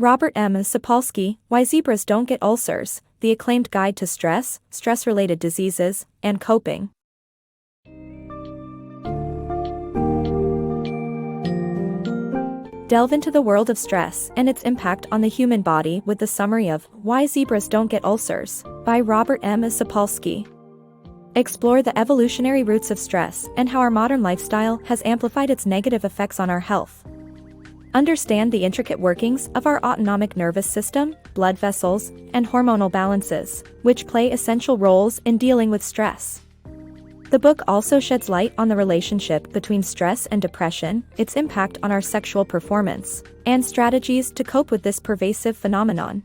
Robert Sapolsky, Why Zebras Don't Get Ulcers, The Acclaimed Guide to Stress, Stress-Related Diseases, and Coping. Delve into the world of stress and its impact on the human body with the summary of Why Zebras Don't Get Ulcers, by Robert Sapolsky. Explore the evolutionary roots of stress and how our modern lifestyle has amplified its negative effects on our health. Understand the intricate workings of our autonomic nervous system, blood vessels, and hormonal balances, which play essential roles in dealing with stress. The book also sheds light on the relationship between stress and depression, its impact on our sexual performance, and strategies to cope with this pervasive phenomenon.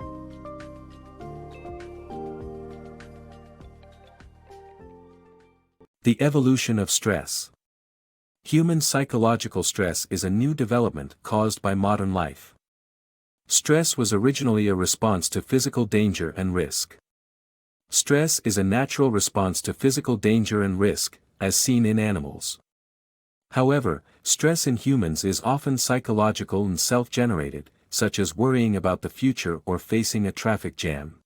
The evolution of stress. Human psychological stress is a new development caused by modern life. Stress was originally a response to physical danger and risk. Stress is a natural response to physical danger and risk, as seen in animals. However, stress in humans is often psychological and self-generated, such as worrying about the future or facing a traffic jam.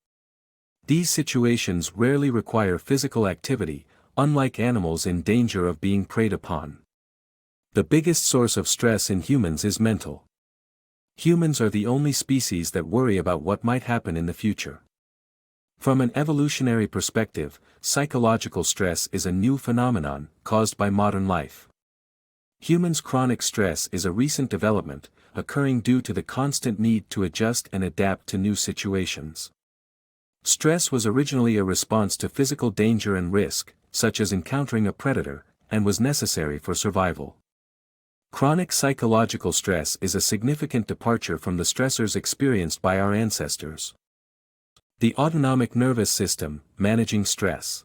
These situations rarely require physical activity, unlike animals in danger of being preyed upon. The biggest source of stress in humans is mental. Humans are the only species that worry about what might happen in the future. From an evolutionary perspective, psychological stress is a new phenomenon caused by modern life. Humans' chronic stress is a recent development, occurring due to the constant need to adjust and adapt to new situations. Stress was originally a response to physical danger and risk, such as encountering a predator, and was necessary for survival. Chronic psychological stress is a significant departure from the stressors experienced by our ancestors. The autonomic nervous system, managing stress.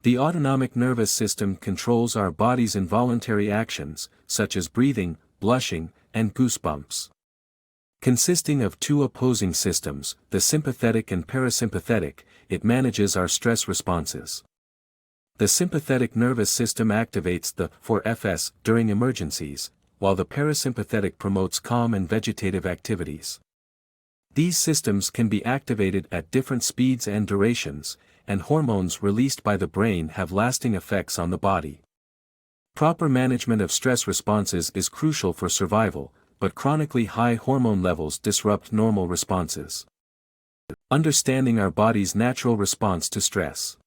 The autonomic nervous system controls our body's involuntary actions, such as breathing, blushing, and goosebumps. Consisting of two opposing systems, the sympathetic and parasympathetic, it manages our stress responses. The sympathetic nervous system activates the 4Fs during emergencies, while the parasympathetic promotes calm and vegetative activities. These systems can be activated at different speeds and durations, and hormones released by the brain have lasting effects on the body. Proper management of stress responses is crucial for survival, but chronically high hormone levels disrupt normal responses. Understanding our body's natural response to stress.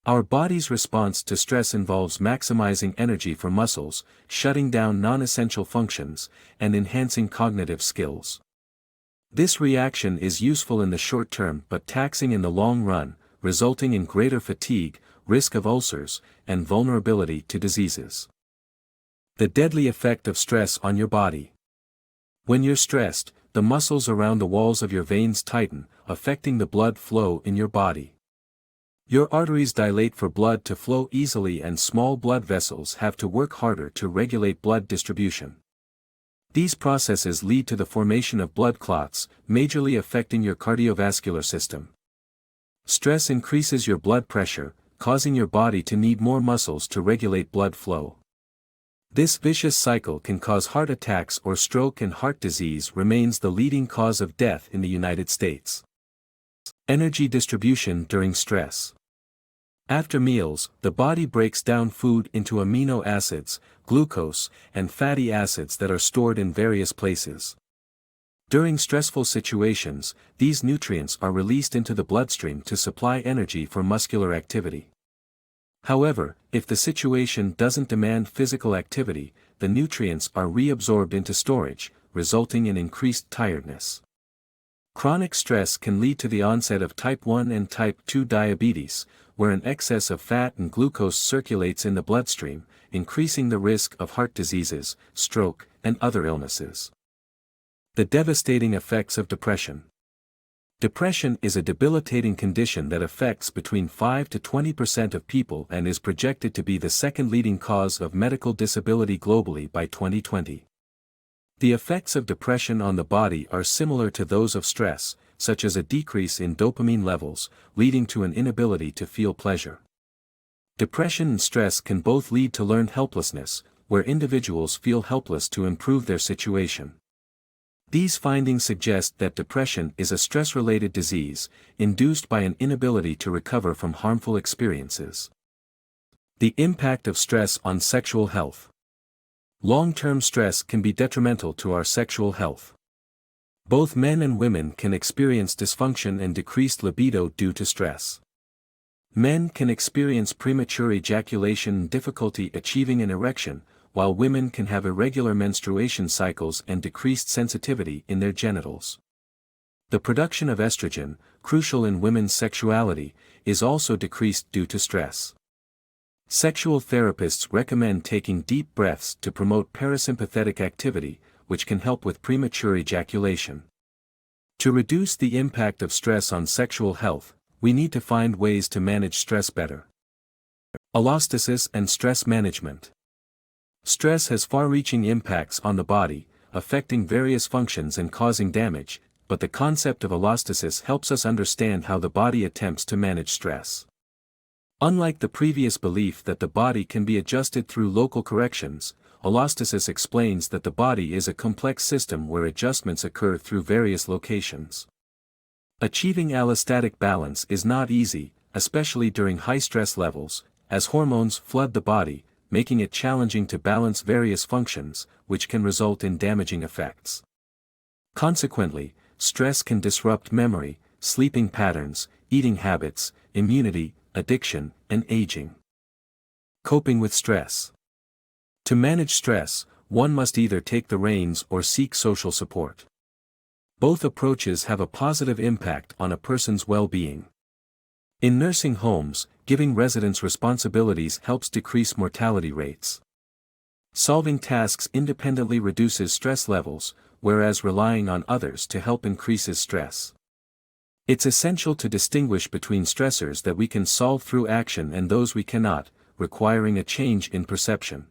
Our body's response to stress involves maximizing energy for muscles, shutting down non-essential functions, and enhancing cognitive skills. This reaction is useful in the short term but taxing in the long run, resulting in greater fatigue, risk of ulcers, and vulnerability to diseases. The deadly effect of stress on your body. When you're stressed, the muscles around the walls of your veins tighten, affecting the blood flow in your body. Your arteries dilate for blood to flow easily and small blood vessels have to work harder to regulate blood distribution. These processes lead to the formation of blood clots, majorly affecting your cardiovascular system. Stress increases your blood pressure, causing your body to need more muscles to regulate blood flow. This vicious cycle can cause heart attacks or stroke, and heart disease remains the leading cause of death in the United States. Energy distribution during stress. After meals, the body breaks down food into amino acids, glucose, and fatty acids that are stored in various places. During stressful situations, these nutrients are released into the bloodstream to supply energy for muscular activity. However, if the situation doesn't demand physical activity, the nutrients are reabsorbed into storage, resulting in increased tiredness. Chronic stress can lead to the onset of type 1 and type 2 diabetes, where an excess of fat and glucose circulates in the bloodstream, increasing the risk of heart diseases, stroke, and other illnesses. The devastating effects of depression. Depression is a debilitating condition that affects between 5 to 20% of people and is projected to be the second leading cause of medical disability globally by 2020. The effects of depression on the body are similar to those of stress, such as a decrease in dopamine levels, leading to an inability to feel pleasure. Depression and stress can both lead to learned helplessness, where individuals feel helpless to improve their situation. These findings suggest that depression is a stress-related disease, induced by an inability to recover from harmful experiences. The impact of stress on sexual health. Long-term stress can be detrimental to our sexual health. Both men and women can experience dysfunction and decreased libido due to stress. Men can experience premature ejaculation and difficulty achieving an erection, while women can have irregular menstruation cycles and decreased sensitivity in their genitals. The production of estrogen, crucial in women's sexuality, is also decreased due to stress. Sexual therapists recommend taking deep breaths to promote parasympathetic activity, which can help with premature ejaculation. To reduce the impact of stress on sexual health, we need to find ways to manage stress better. Allostasis and stress management. Stress has far-reaching impacts on the body, affecting various functions and causing damage, but the concept of allostasis helps us understand how the body attempts to manage stress. Unlike the previous belief that the body can be adjusted through local corrections, allostasis explains that the body is a complex system where adjustments occur through various locations. Achieving allostatic balance is not easy, especially during high stress levels, as hormones flood the body, making it challenging to balance various functions, which can result in damaging effects. Consequently, stress can disrupt memory, sleeping patterns, eating habits, immunity, addiction, and aging. Coping with stress. To manage stress, one must either take the reins or seek social support. Both approaches have a positive impact on a person's well-being. In nursing homes, giving residents responsibilities helps decrease mortality rates. Solving tasks independently reduces stress levels, whereas relying on others to help increases stress. It's essential to distinguish between stressors that we can solve through action and those we cannot, requiring a change in perception.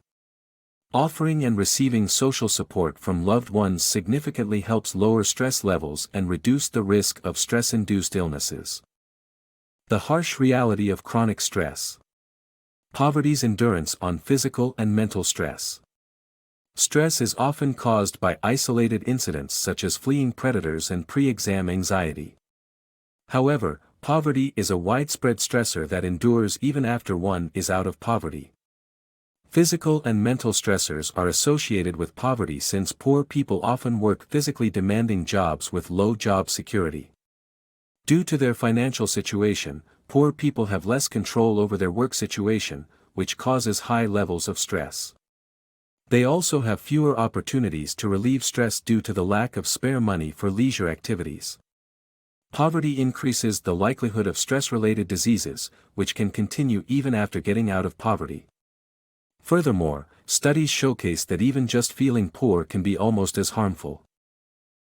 Offering and receiving social support from loved ones significantly helps lower stress levels and reduce the risk of stress-induced illnesses. The harsh reality of chronic stress. Poverty's endurance on physical and mental stress. Stress is often caused by isolated incidents such as fleeing predators and pre-exam anxiety. However, poverty is a widespread stressor that endures even after one is out of poverty. Physical and mental stressors are associated with poverty since poor people often work physically demanding jobs with low job security. Due to their financial situation, poor people have less control over their work situation, which causes high levels of stress. They also have fewer opportunities to relieve stress due to the lack of spare money for leisure activities. Poverty increases the likelihood of stress-related diseases, which can continue even after getting out of poverty. Furthermore, studies showcase that even just feeling poor can be almost as harmful.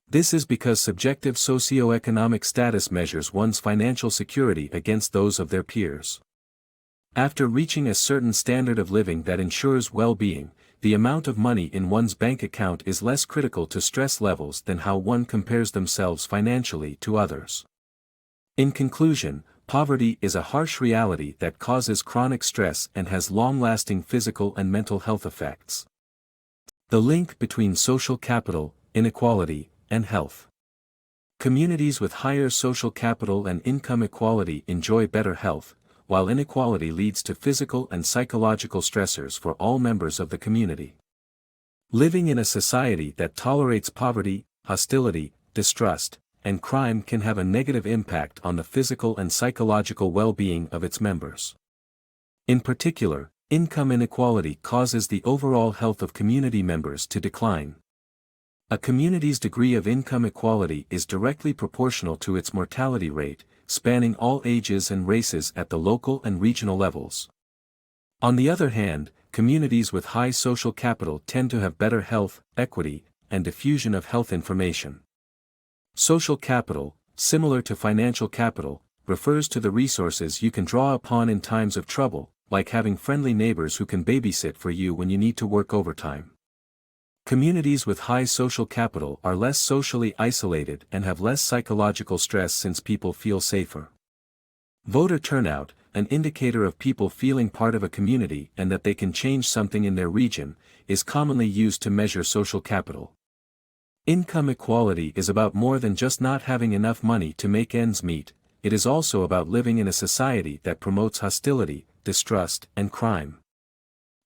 This is because subjective socioeconomic status measures one's financial security against those of their peers. After reaching a certain standard of living that ensures well-being, the amount of money in one's bank account is less critical to stress levels than how one compares themselves financially to others. In conclusion, poverty is a harsh reality that causes chronic stress and has long-lasting physical and mental health effects. The link between social capital, inequality, and health. Communities with higher social capital and income equality enjoy better health, while inequality leads to physical and psychological stressors for all members of the community. Living in a society that tolerates poverty, hostility, distrust, and crime can have a negative impact on the physical and psychological well-being of its members. In particular, income inequality causes the overall health of community members to decline. A community's degree of income equality is directly proportional to its mortality rate, spanning all ages and races at the local and regional levels. On the other hand, communities with high social capital tend to have better health, equity, and diffusion of health information. Social capital, similar to financial capital, refers to the resources you can draw upon in times of trouble, like having friendly neighbors who can babysit for you when you need to work overtime. Communities with high social capital are less socially isolated and have less psychological stress since people feel safer. Voter turnout, an indicator of people feeling part of a community and that they can change something in their region, is commonly used to measure social capital. Income equality is about more than just not having enough money to make ends meet, it is also about living in a society that promotes hostility, distrust, and crime.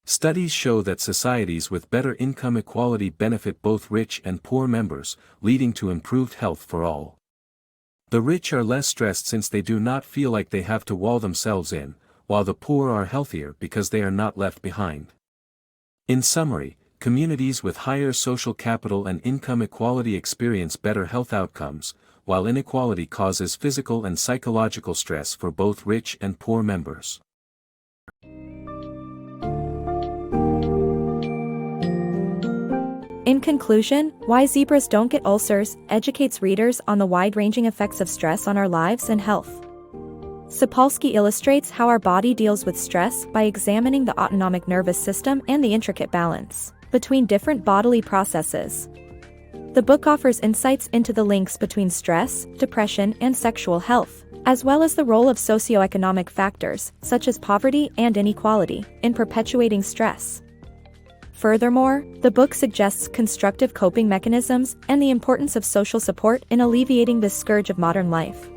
Studies show that societies with better income equality benefit both rich and poor members, leading to improved health for all. The rich are less stressed since they do not feel like they have to wall themselves in, while the poor are healthier because they are not left behind. In summary, communities with higher social capital and income equality experience better health outcomes, while inequality causes physical and psychological stress for both rich and poor members. In conclusion, Why Zebras Don't Get Ulcers educates readers on the wide-ranging effects of stress on our lives and health. Sapolsky illustrates how our body deals with stress by examining the autonomic nervous system and the intricate balance between different bodily processes. The book offers insights into the links between stress, depression, and sexual health, as well as the role of socioeconomic factors, such as poverty and inequality, in perpetuating stress. Furthermore, the book suggests constructive coping mechanisms and the importance of social support in alleviating this scourge of modern life.